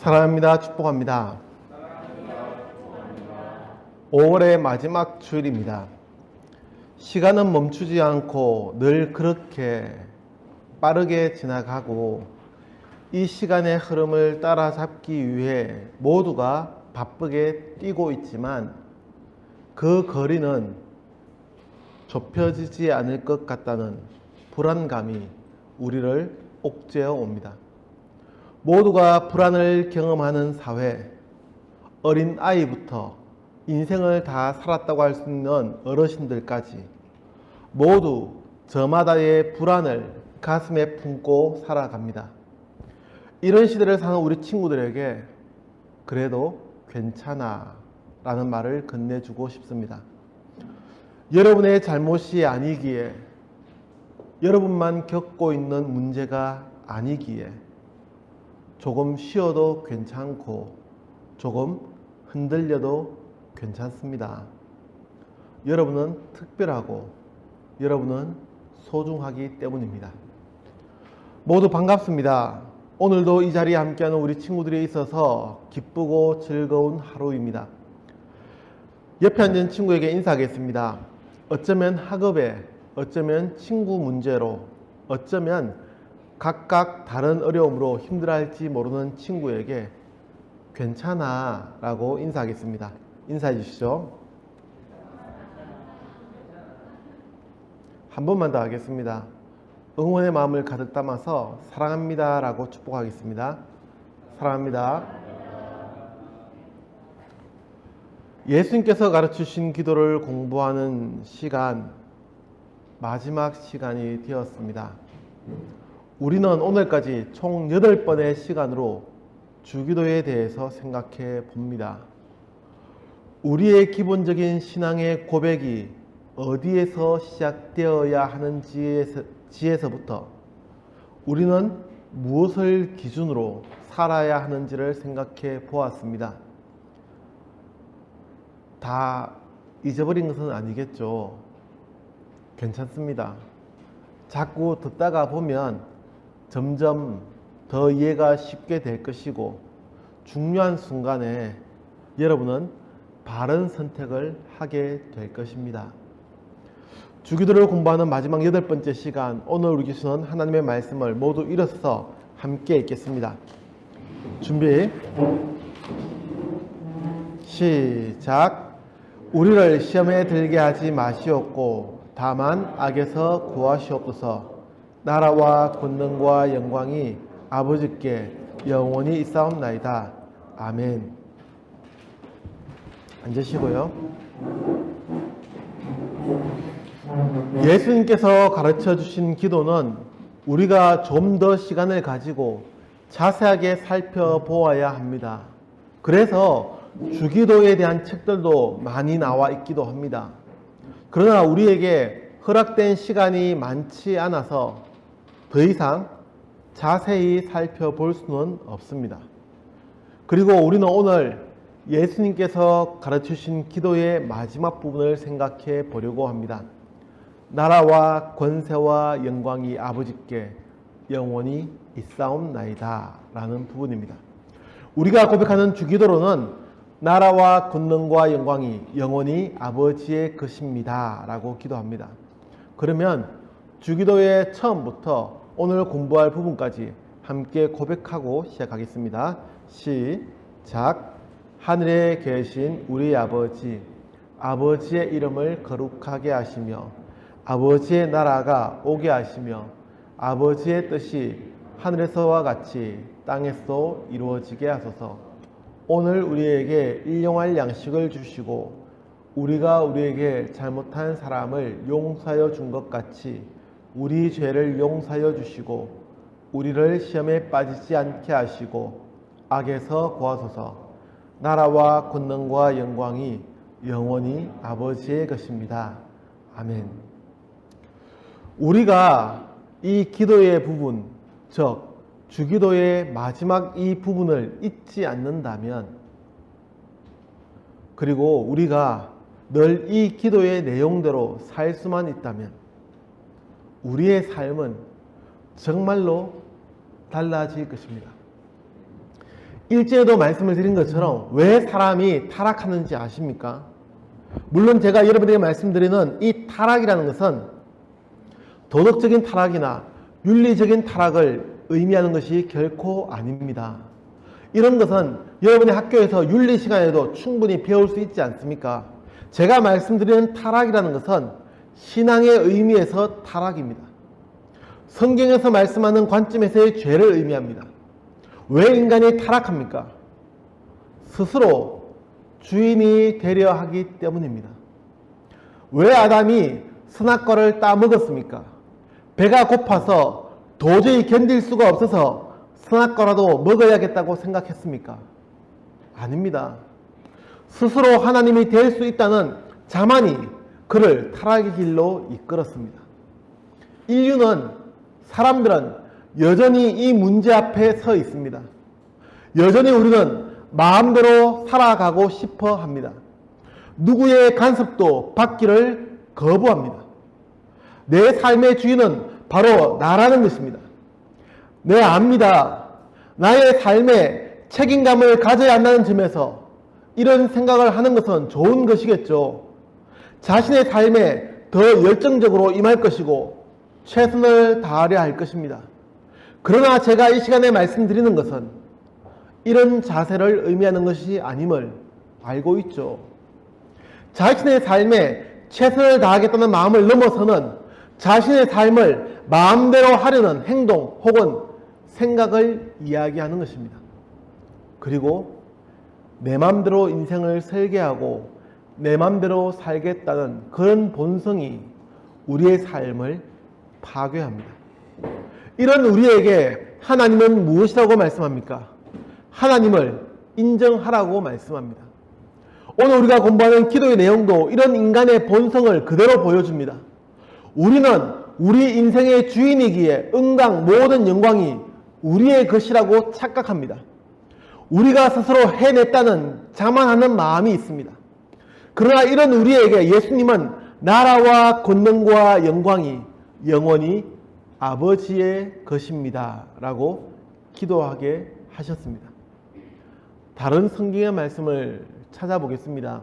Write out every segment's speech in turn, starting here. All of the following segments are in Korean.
사랑합니다. 축복합니다. 5월의 마지막 주일입니다. 시간은 멈추지 않고 늘 그렇게 빠르게 지나가고 이 시간의 흐름을 따라잡기 위해 모두가 바쁘게 뛰고 있지만 그 거리는 좁혀지지 않을 것 같다는 불안감이 우리를 옥죄어 옵니다. 모두가 불안을 경험하는 사회, 어린 아이부터 인생을 다 살았다고 할 수 있는 어르신들까지 모두 저마다의 불안을 가슴에 품고 살아갑니다. 이런 시대를 사는 우리 친구들에게 그래도 괜찮아 라는 말을 건네주고 싶습니다. 여러분의 잘못이 아니기에, 여러분만 겪고 있는 문제가 아니기에 조금 쉬어도 괜찮고 조금 흔들려도 괜찮습니다. 여러분은 특별하고 여러분은 소중하기 때문입니다. 모두 반갑습니다. 오늘도 이 자리에 함께하는 우리 친구들이 있어서 기쁘고 즐거운 하루입니다. 옆에 앉은 친구에게 인사하겠습니다. 어쩌면 학업에, 어쩌면 친구 문제로, 어쩌면 각각 다른 어려움으로 힘들어할지 모르는 친구에게 괜찮아 라고 인사하겠습니다. 인사해 주시죠. 한 번만 더 하겠습니다. 응원의 마음을 가득 담아서 사랑합니다 라고 축복하겠습니다. 사랑합니다. 예수님께서 가르치신 기도를 공부하는 시간, 마지막 시간이 되었습니다. 우리는 오늘까지 총 8번의 시간으로 주기도에 대해서 생각해 봅니다. 우리의 기본적인 신앙의 고백이 어디에서 시작되어야 하는지에서부터 우리는 무엇을 기준으로 살아야 하는지를 생각해 보았습니다. 다 잊어버린 것은 아니겠죠. 괜찮습니다. 자꾸 듣다가 보면 점점 더 이해가 쉽게 될 것이고 중요한 순간에 여러분은 바른 선택을 하게 될 것입니다. 주기도를 공부하는 마지막 8번째 시간, 오늘 우리 교수는 하나님의 말씀을 모두 일어서서 함께 읽겠습니다. 준비 시작. 우리를 시험에 들게 하지 마시옵고 다만 악에서 구하시옵소서. 나라와 권능과 영광이 아버지께 영원히 있사옵나이다. 아멘. 앉으시고요. 예수님께서 가르쳐 주신 기도는 우리가 좀 더 시간을 가지고 자세하게 살펴보아야 합니다. 그래서 주기도에 대한 책들도 많이 나와 있기도 합니다. 그러나 우리에게 허락된 시간이 많지 않아서 더 이상 자세히 살펴볼 수는 없습니다. 그리고 우리는 오늘 예수님께서 가르치신 기도의 마지막 부분을 생각해 보려고 합니다. 나라와 권세와 영광이 아버지께 영원히 있사옵나이다 라는 부분입니다. 우리가 고백하는 주기도로는 나라와 권능과 영광이 영원히 아버지의 것입니다 라고 기도합니다. 그러면 주기도의 처음부터 오늘 공부할 부분까지 함께 고백하고 시작하겠습니다. 시작. 하늘에 계신 우리 아버지, 아버지의 이름을 거룩하게 하시며 아버지의 나라가 오게 하시며 아버지의 뜻이 하늘에서와 같이 땅에서 이루어지게 하소서. 오늘 우리에게 일용할 양식을 주시고 우리가 우리에게 잘못한 사람을 용서하여 준 것 같이 우리 죄를 용서하여 주시고 우리를 시험에 빠지지 않게 하시고 악에서 구하소서. 나라와 권능과 영광이 영원히 아버지의 것입니다. 아멘. 우리가 이 기도의 부분, 즉 주기도의 마지막 이 부분을 잊지 않는다면, 그리고 우리가 늘 이 기도의 내용대로 살 수만 있다면 우리의 삶은 정말로 달라질 것입니다. 일제에도 말씀을 드린 것처럼 왜 사람이 타락하는지 아십니까? 물론 제가 여러분에게 말씀드리는 이 타락이라는 것은 도덕적인 타락이나 윤리적인 타락을 의미하는 것이 결코 아닙니다. 이런 것은 여러분의 학교에서 윤리 시간에도 충분히 배울 수 있지 않습니까? 제가 말씀드리는 타락이라는 것은 신앙의 의미에서 타락입니다. 성경에서 말씀하는 관점에서의 죄를 의미합니다. 왜 인간이 타락합니까? 스스로 주인이 되려 하기 때문입니다. 왜 아담이 선악과를 따먹었습니까? 배가 고파서 도저히 견딜 수가 없어서 선악과라도 먹어야겠다고 생각했습니까? 아닙니다. 스스로 하나님이 될 수 있다는 자만이 그를 타락의 길로 이끌었습니다. 사람들은 여전히 이 문제 앞에 서 있습니다. 여전히 우리는 마음대로 살아가고 싶어 합니다. 누구의 간섭도 받기를 거부합니다. 내 삶의 주인은 바로 나라는 것입니다. 네, 압니다. 나의 삶에 책임감을 가져야 한다는 점에서 이런 생각을 하는 것은 좋은 것이겠죠. 자신의 삶에 더 열정적으로 임할 것이고 최선을 다하려 할 것입니다. 그러나 제가 이 시간에 말씀드리는 것은 이런 자세를 의미하는 것이 아님을 알고 있죠. 자신의 삶에 최선을 다하겠다는 마음을 넘어서는 자신의 삶을 마음대로 하려는 행동 혹은 생각을 이야기하는 것입니다. 그리고 내 마음대로 인생을 설계하고 내 마음대로 살겠다는 그런 본성이 우리의 삶을 파괴합니다. 이런 우리에게 하나님은 무엇이라고 말씀합니까? 하나님을 인정하라고 말씀합니다. 오늘 우리가 공부하는 기도의 내용도 이런 인간의 본성을 그대로 보여줍니다. 우리는 우리 인생의 주인이기에 응당 모든 영광이 우리의 것이라고 착각합니다. 우리가 스스로 해냈다는 자만하는 마음이 있습니다. 그러나 이런 우리에게 예수님은 나라와 권능과 영광이 영원히 아버지의 것입니다 라고 기도하게 하셨습니다. 다른 성경의 말씀을 찾아보겠습니다.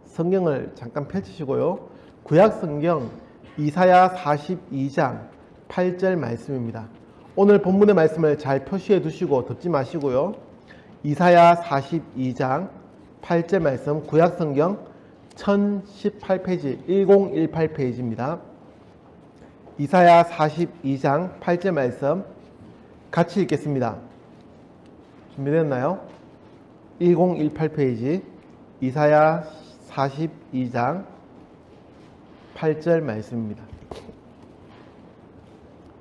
성경을 잠깐 펼치시고요. 구약 성경 이사야 42장 8절 말씀입니다. 오늘 본문의 말씀을 잘 표시해 두시고 덮지 마시고요. 이사야 42장 8절 말씀, 구약 성경 1018페이지 1018페이지입니다. 이사야 42장 8절 말씀 같이 읽겠습니다. 준비됐나요? 1018페이지 이사야 42장 8절 말씀입니다.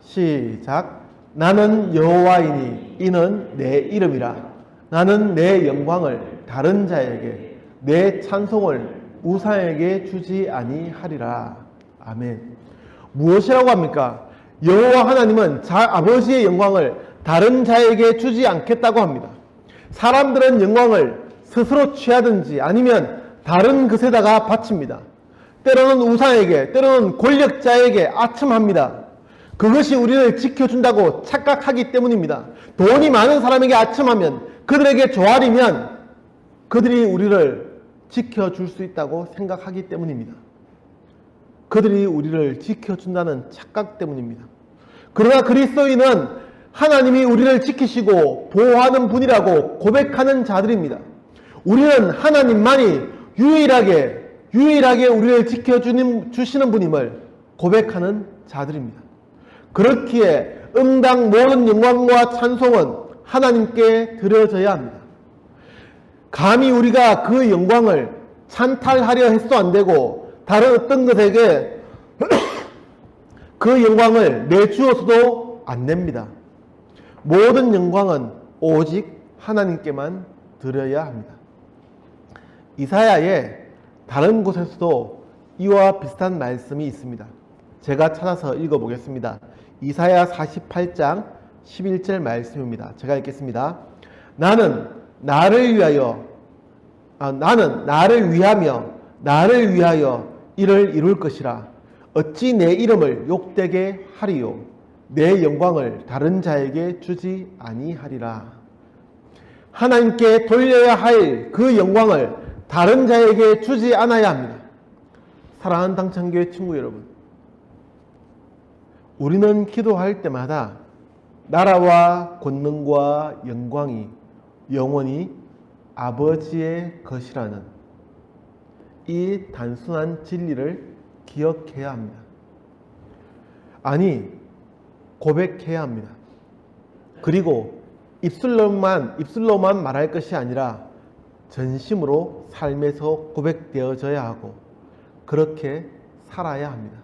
시작. 나는 여호와이니 이는 내 이름이라. 나는 내 영광을 다른 자에게 내 찬송을 우상에게 주지 아니하리라. 아멘. 무엇이라고 합니까? 여호와 하나님은 아버지의 영광을 다른 자에게 주지 않겠다고 합니다. 사람들은 영광을 스스로 취하든지 아니면 다른 것에다가 바칩니다. 때로는 우상에게, 때로는 권력자에게 아첨합니다. 그것이 우리를 지켜준다고 착각하기 때문입니다. 돈이 많은 사람에게 아첨하면, 그들에게 조아리면 그들이 우리를 지켜줄 수 있다고 생각하기 때문입니다. 그들이 우리를 지켜준다는 착각 때문입니다. 그러나 그리스도인은 하나님이 우리를 지키시고 보호하는 분이라고 고백하는 자들입니다. 우리는 하나님만이 유일하게 우리를 지켜주시는 분임을 고백하는 자들입니다. 그렇기에 응당 모든 영광과 찬송은 하나님께 드려져야 합니다. 감히 우리가 그 영광을 찬탈하려 해서도 안 되고 다른 어떤 것에게 그 영광을 내주어서도 안 됩니다. 모든 영광은 오직 하나님께만 드려야 합니다. 이사야의 다른 곳에서도 이와 비슷한 말씀이 있습니다. 제가 찾아서 읽어보겠습니다. 이사야 48장 11절 말씀입니다. 제가 읽겠습니다. 나는 나를 위하여 이를 이룰 것이라. 어찌 내 이름을 욕되게 하리요. 내 영광을 다른 자에게 주지 아니하리라. 하나님께 돌려야 할 그 영광을 다른 자에게 주지 않아야 합니다. 사랑하는 당찬교회 친구 여러분, 우리는 기도할 때마다 나라와 권능과 영광이 영원히 아버지의 것이라는 이 단순한 진리를 기억해야 합니다. 아니, 고백해야 합니다. 그리고 입술로만 말할 것이 아니라 전심으로 삶에서 고백되어져야 하고 그렇게 살아야 합니다.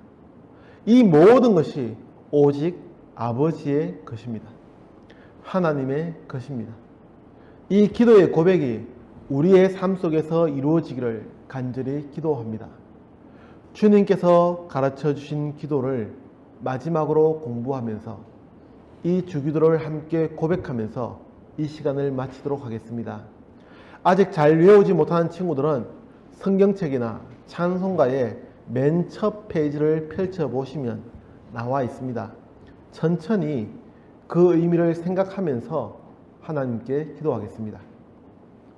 이 모든 것이 오직 아버지의 것입니다. 하나님의 것입니다. 이 기도의 고백이 우리의 삶 속에서 이루어지기를 간절히 기도합니다. 주님께서 가르쳐 주신 기도를 마지막으로 공부하면서 이 주기도를 함께 고백하면서 이 시간을 마치도록 하겠습니다. 아직 잘 외우지 못하는 친구들은 성경책이나 찬송가의 맨 첫 페이지를 펼쳐보시면 나와 있습니다. 천천히 그 의미를 생각하면서 하나님께 기도하겠습니다.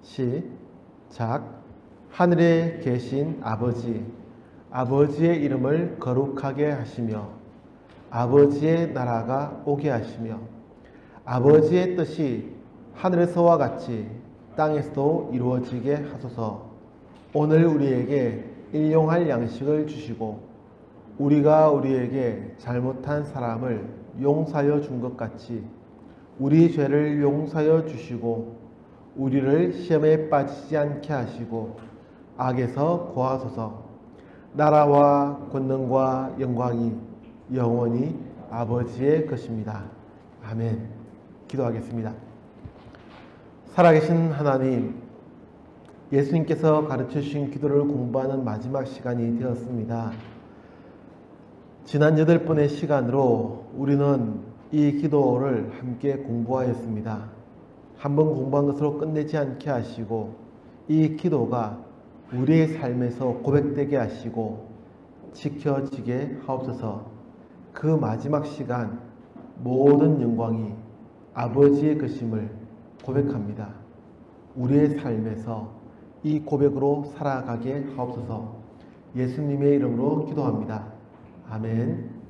시작. 하늘에 계신 아버지, 아버지의 이름을 거룩하게 하시며 아버지의 나라가 오게 하시며 아버지의 뜻이 하늘에서와 같이 땅에서도 이루어지게 하소서. 오늘 우리에게 일용할 양식을 주시고 우리가 우리에게 잘못한 사람을 용서하여 준 것 같이 우리 죄를 용서하여 주시고 우리를 시험에 빠지지 않게 하시고 악에서 구하소서. 나라와 권능과 영광이 영원히 아버지의 것입니다. 아멘. 기도하겠습니다. 살아계신 하나님, 예수님께서 가르쳐 주신 기도를 공부하는 마지막 시간이 되었습니다. 지난 8번의 시간으로 우리는 이 기도를 함께 공부하였습니다. 한번 공부한 것으로 끝내지 않게 하시고 이 기도가 우리의 삶에서 고백되게 하시고 지켜지게 하옵소서. 그 마지막 시간 모든 영광이 아버지의 것임을 고백합니다. 우리의 삶에서 이 고백으로 살아가게 하옵소서. 예수님의 이름으로 기도합니다. 아멘.